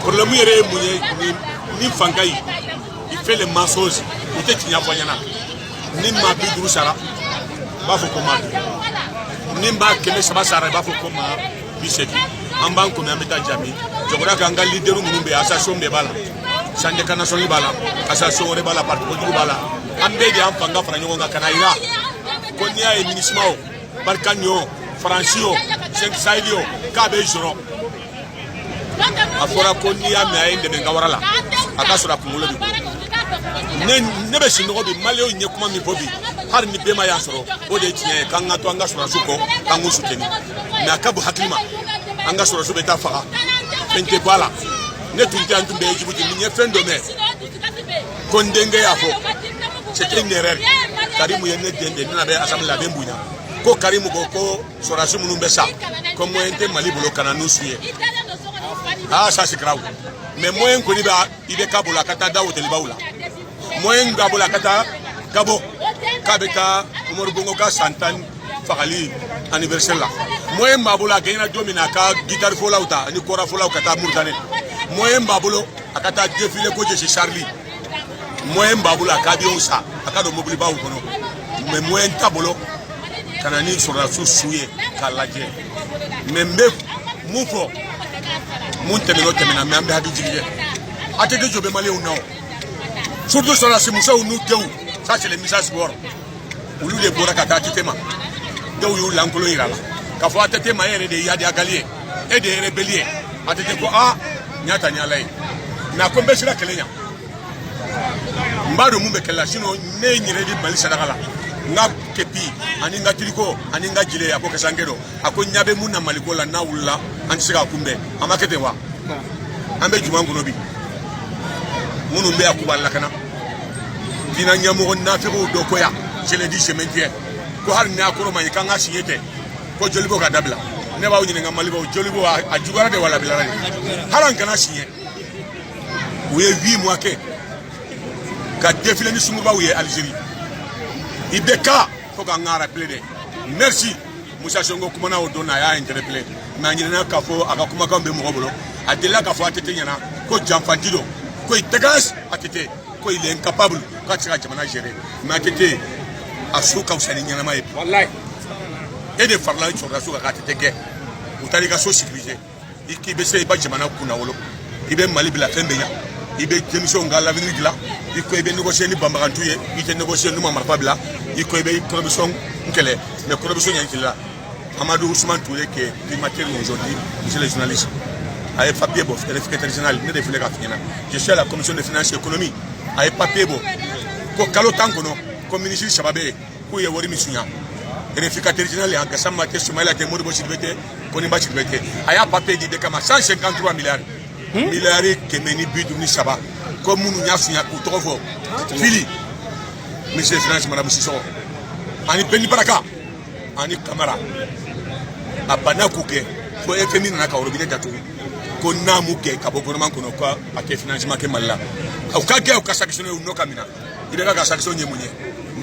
problème est ni Fangaï, il fait les mensonges, peut-être qu'il n'y a pas ni ma bidou sara, va faut comment, ni ma kene saba sara, va faut comment, biseki, en banque comme un métal jami, je crois qu'un gars leader ou nous assassin de bala, Sandeka national bala, assassin de bala, partout du bala, en bédi en Fanga Fragnon Canaïra, Konya et Minismo, Balkanio, Francio, Saint-Sailio, Kabe Juro. Afora Konya mais de Bengawarala, Akasura Kumulo. Ne be sinogo bi maleo nye kuma mi bobi har ni bema ya soro o de tiye kanga to anga sura suko kangu suteni me akabu hakima anga sura sube ta faka pente bala ne tunte antu be jibuti ni nye fendo me kondenge ya fo c'était une erreur karimu yene dende na be asam la be mbunya ko karimu ko sura sumu numbe sa comme ente mali bolo kana nusuye ah ça c'est grave mais moi en koni ba ibe kabula kata dawo telibaula moyen gabola kata gabo kabeta umur bongo ka santan fakali anniversaire la moyen babula gena domina ka guitar folauta ni kora folau kata murtane moyen babulo akata défilé ko je Charlie moyen babula ka bionsa akado mobile ba ukono mais moyen tabolo kanani sura susuye kalaje membe mufo muntemelo temena membe hadi jige atete jobe mali uno surtout sur la Simoussa ou nous deux, ça c'est le message sport. Ou lui les borakata téma. Deux ou l'anglais ira là. Quand faut attaquer maïr et des yadi à galier et des rébelliers. Attaquer quoi ah nyata nyalai. Na kombe sila kelenya. Mbaro mumbe kella sino ne nyire di mali sadakala. Nga kepi aninga tiliko aninga jile ako kesangero ako nyabe muna maliko la na ulla ansika kumbe amakete wa. Ambe jumangu nobi. Munu mbe akuba lakana dina nyamo nafiru do koya je le dis je maintiens ko har ni akoro man kanga sinyete ko jolibo ka dabla ne ba wuni ngamali bo jolibo a jugara de wala bilala haran kana sinye wuye 8 mois ke ka défilé ni sumu ba wuye Algérie ibeka ko ka ngara plede merci Moussa Songo kumana o dona ya interpellé ma nyina ka fo aka kuma ka mbe mo bolo adela ka fo atete nyana ko jamfandido ko itegas atete ko il est incapable quand tu as gérer mais atete asuka usani nyana mai wallahi et de farla sur la suka atete ke utali ka so sécuriser ikibe se ba jamana kuna wolo ibe mali bila fembenya ibe démission ngala venir dila iko ibe négocier ni bambarantuye ite négocier no marfa bila iko ibe corruption nkele mais corruption yankila Amadou Ousmane Touré qui est primateur aujourd'hui monsieur les journalistes avec papier bof vérificateur régional ne défilé ka fina je suis à la commission des finances et économie avec papier bo ko kalo tangono ko ministre Shababe ko ye wori misunya vérificateur régional en kasama te Soumaïla te Modibo Sidibete ko ni ba Sidibete aya papier di de kama 153 milliards milliards kemeni bidu ni saba ko munu nya sunya ko tofo fili monsieur finance madame Sissoko ani Beni Baraka ani Camara abana kuke ko FMI na ka orobine datu ko namu ke ka gouvernement kono ko ake financement ke malla au ka ke au ka sakisono no kamina ide ka sakisono nyemunye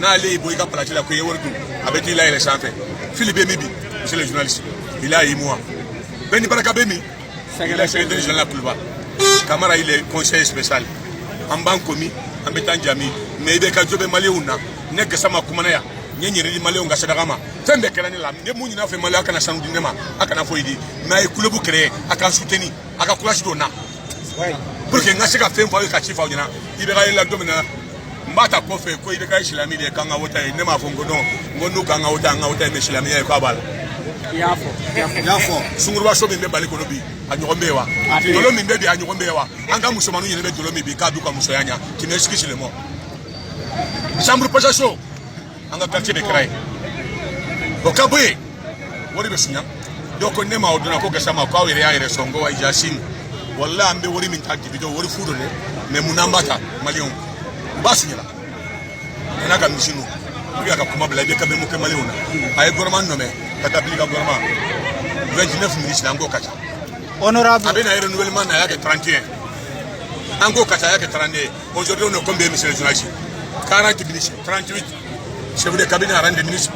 na le boy ka placer la ko yewordu abeti la ile santé Philippe Mibi monsieur le journaliste il a eu moi Beni Baraka Bemi secrétaire général Kulba Camara il est conseiller spécial en banque komi en betan jami mais ide ka jobe maliuna ne ke sama kumana ya nyeri maleo nga sadagama fembe kelani la ne munyi na fe maleo aka na sanu dinema aka na foidi na e kulebu créer aka soutenir aka courage dona pour que nga seka fem fa ka chifa onyana ibe ga ila domina mbata ko fe ko ibe ga islami de kanga wota ne ma fongo no ngonu kanga wota me islami ya ko abala yafo sungurwa so be bali ko no bi anyombewa dolo mi be bi anyombewa anga musomanu nyene be dolo mi bi ka du ka musoyanya kineski le mo chambre possession anga quartier de Kray o kabwe wori be sunya doko nema oduna ko gasama ko awere ya songo wa jasim wallahi ambe wori min tanti bido wori fudo ne me munambata malion basunya la na ga mishinu biya ka kuma bla be ka be mo ke maliona ay gorman no me kata bilika gorman 29 minutes na ngo kacha honorable abena renouvellement na yake 31 ango kacha yake 32 aujourd'hui on est combien monsieur le journaliste 40 minutes 38 chef de cabinet à rendre ministre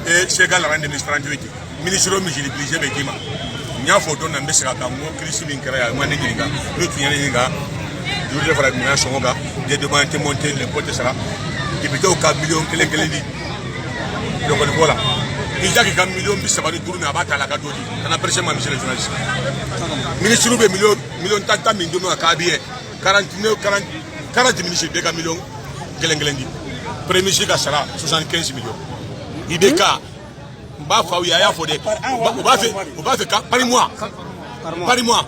et c'est égal à rendre ministre 38 ministre au Mujili Blisé Bekima nya fo don na mbesira ka mo krisi min kara ya mane ginga no tunya ninga dole fara mina songa de demande monter le pote sera député au 4 millions kelen di donc voilà il y a que millions bi sabari tourner abata la gadodi kana presse ma monsieur le journaliste ministre be million tanta min dono ka biye 40 ministre be ka million kelen di premier ministre ka sera 75 millions ibeka ba fa ya fo de on va faire par mois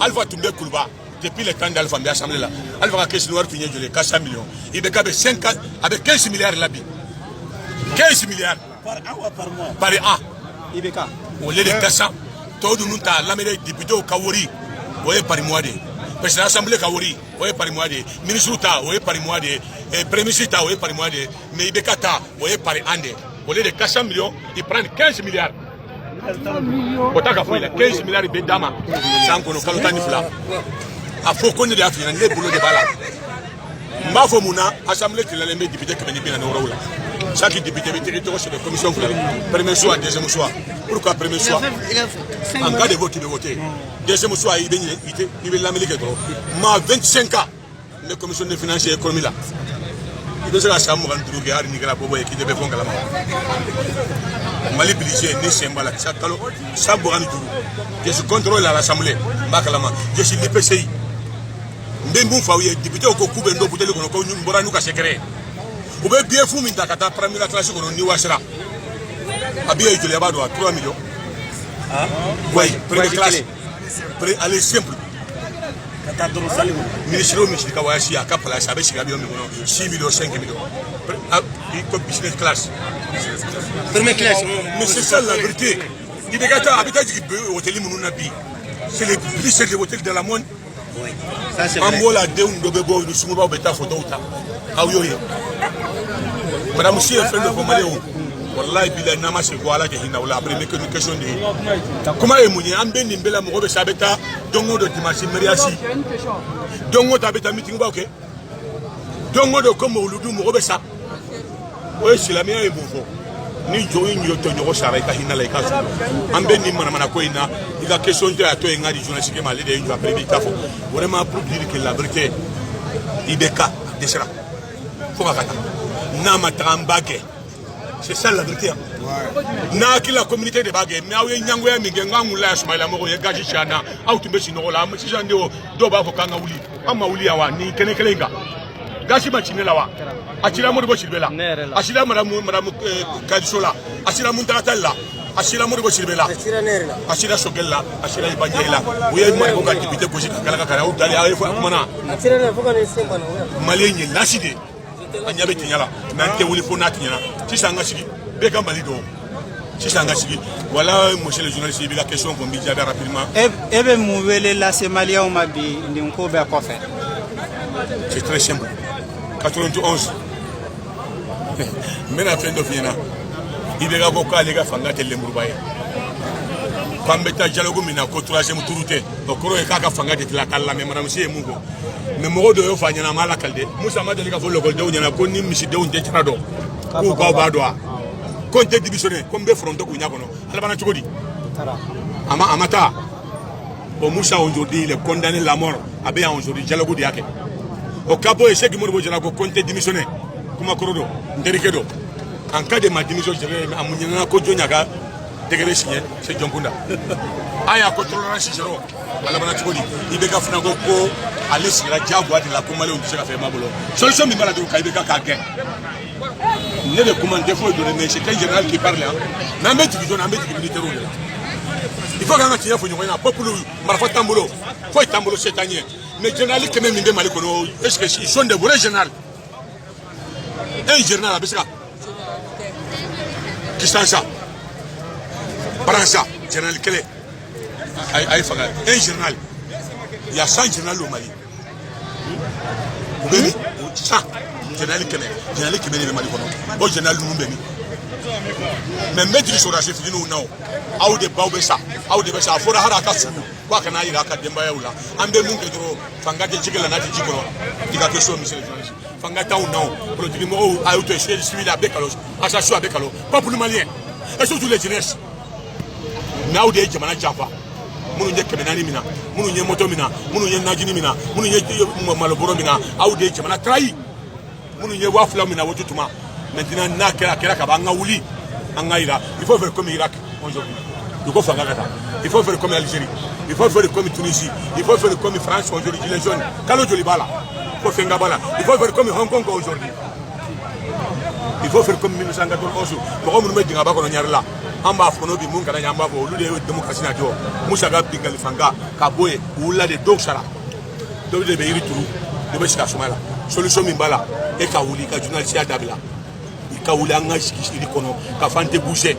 Alpha Toumbe Kulba depuis le temps d'Alpha Mbia assemblée là Alpha ka caisse noire finir de 400 millions ibeka be 5 avec 15 milliards là bi 15 milliards par an ou par mois par an ibeka au lieu de 400 tout nous ta l'amérique député au Kawori ouais par mois de président de l'assemblée Kawori ouais par mois de ministre ta ouais par mois de premier ministre ta ouais par mois de mais ibeka ta ouais par an de au lieu de 400 millions, ils prennent 15 milliards. Autant qu'à faire 15 milliards de dama, sans qu'on ait le temps de faire. À faut qu'on ait des affaires, les boulots de balade. Ma fomuna, assemblée qui l'a aimé député qui vient dans le chaque député est territoire sur la commission. Premier choix, deuxième choix. Pourquoi premier choix? En cas de vote, il veut voter. Deuxième choix, il veut l'Amérique. Ma 25 ans, la commission des finances et économie là. Il doit se faire un truc à Nicolas Bobo et qui devait faire un Mali Bilisé, Nissemba, Sakalo, Saboran Tourou. Je suis contrôlé à l'Assemblée, Bakalama. Je suis l'IPCI. Mbembu Faouye, député au Kokou Bendo, Boutel, nous Boranou Kasekere. Vous pouvez bien fouiller Takata, première classe qu'on y Washra. Abia Juliabado à 3 millions. Oui, première classe. Allez, simple. Ministre Michel Kawashi a Kapala, ça avait 6 millions, 5 millions. Comme business class. Première classe. Mais c'est ça la vérité. Il y a des habitants qui peuvent hôtel Mounabi. C'est les plus chers hôtels de la monde. Oui, ça c'est vrai. Ambola de Ndobebo, nous sommes au Beta Photo. Ah oui, Madame Monsieur, un frère de Comaléo. Wallahi bila nama se ko ala ke hina wala après mais que nous question de comment est mouni ambe ni mbela mo be sabeta dongo do dimanche meriasi dongo tabeta meeting ba ok dongo do comme uludu mo be sa o islamia e bonfo ni joyi ni to nyogo sara ka hina la ka ambe ni mana ko ina ika question de ato e ngadi journaliste ke mali de après bi tafo vraiment pour dire que la vérité ibeka desera faut ka nama trambake. C'est ça la vérité. Na qui la communauté de bagues, mais aouye nyango ya mingenga ngula Ismaila moko ye gaji chana, au tumbe sinola, mais si jande do ba ko kanga uli, ama uli awa ni kene kelenga. Gashi machinela wa. Achira mo bo silbela. Achira madame Kadisola, achira muntatalla, achira mo bo silbela. Achira nerela. Achira sogella, achira ibanyela. Uye mo ko ka député ko jikala kala o dali ayi fo kumana. Achira ne fo ka ne semba na uya. Malenye laside. Anyabe tinyala nante wuli fo natinyana si sanga sigi be ka mali do si sanga sigi voilà monsieur le journaliste il y a la question qu'on bija rapidement ebe mouvelé la Somalia o mabi ndinko be ko fait c'est très simple 91 mais la fin de fiena il y a ko ka lega fanga tele murbaye pambeta dialogue mina ko troisième tourute to koro e kaka fanga de la kala mais madame sie mungo mais mo do yo fanya na mala kalde musa madeli ka folo golde unyana ko ni misi de unte trado ko ko ba do ko te divisionné ko be fronto ko nyakono ala bana chukodi amata o musa aujourd'hui il est condamné la mort abe aujourd'hui dialogue de yake o kabo e seki mo bo jana ko te démissionné kuma korodo nderikedo en cas de ma démission je vais amunyana ko jonyaka degere signé c'est Jonkunda aya ko tolerance zéro ala bana chukodi ibeka funa ko aller sur la diable de la Comale on se fait mabolo solution mi bala do ka ibeka ka gen ne le commander faut donner mais c'est un général qui parle na metti bi dona metti militaire il faut que tu faut nyona peuple marfa tambolo faut tambolo setanier mais général qui même minde maliko no est-ce que ils sont de vrais général un général abesaka qui sont ça Brancha, général Kélé, un journal, il y a 100 journaux au Mali. Vous voyez 100 journal Kélé, journal qui mène le Mali. Bon, journal nous béni. Mais mettre sur la chef de nous, non. Aou de Baobessa, Aou de Bessa, Fora Harakasu, Wakana Iraka de Mbayaoula, Ambe Munkedro, Fangate Jigala Nati Jigoro, il a question, monsieur le journaliste. Fangata ou non, pour le numéro à auto je suis à Bekalos, à Sassou à Bekalo, pas pour le Malien, et surtout les jeunesse. Now they jamana japa minnu ye kɛmɛ naani mina minnu ye moto mina minnu ye najini mina minnu ye maloboro mina aw de ye jamana trahi minnu ye 2000 mina wotu tuma maintenant n'a kɛra ka ban an ka wuli an ka yira il faut faire comme Irak aujourd'hui il faut faire ça il faut faire comme Algérie il faut faire comme Tunisie il faut faire comme France aujourd'hui les jeunes kalo joli bala il faut faire ngabala il faut faire comme Hong Kong aujourd'hui il faut faire comme 1914 mɔgɔ minnu bɛ dingaba kɔnɔ ɲari la an b'a fɔnɔ bi mun kana ɲan b'a fɔ olu de ye démocratie na jɔ Musaga bingali fanga ka bɔ yen u wulila de dɔw sara dɔw de bɛ yiri turu dɔ bɛ sigi a suma la solution min b'a la e ka wuli ka journaliste dabila i ka wuli an ka sigi kɔnɔ ka fɔ an tɛ bouger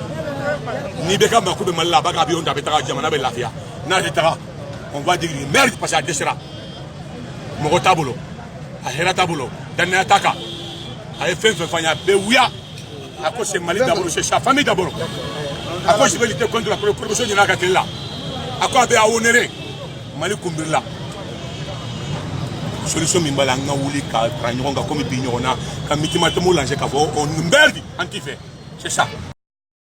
n'i bɛ ka mako bɛ Mali la a b'a ka avion ta a bɛ taga jamana bɛ lafiya n'a tɛ taga on va dire merde parce que a dɛsɛra mɔgɔ t'a bolo a hɛrɛ t'a bolo danaya t'a kan a ye fɛn fɛn fɔ an ye a bɛɛ wuya a ko c'est Mali d'abord c'est sa famille d'abord a ko je vais lutter contre la corruption ɲin'a ka teli la a ko a bɛ a honoré Mali kunbirila solution min b'a la an ka wuli ka fara ɲɔgɔn kan komi bi ɲɔgɔn na ka mitima tɛmɛw lancé k'a fɔ on merde an t'i fɛ c'est ça.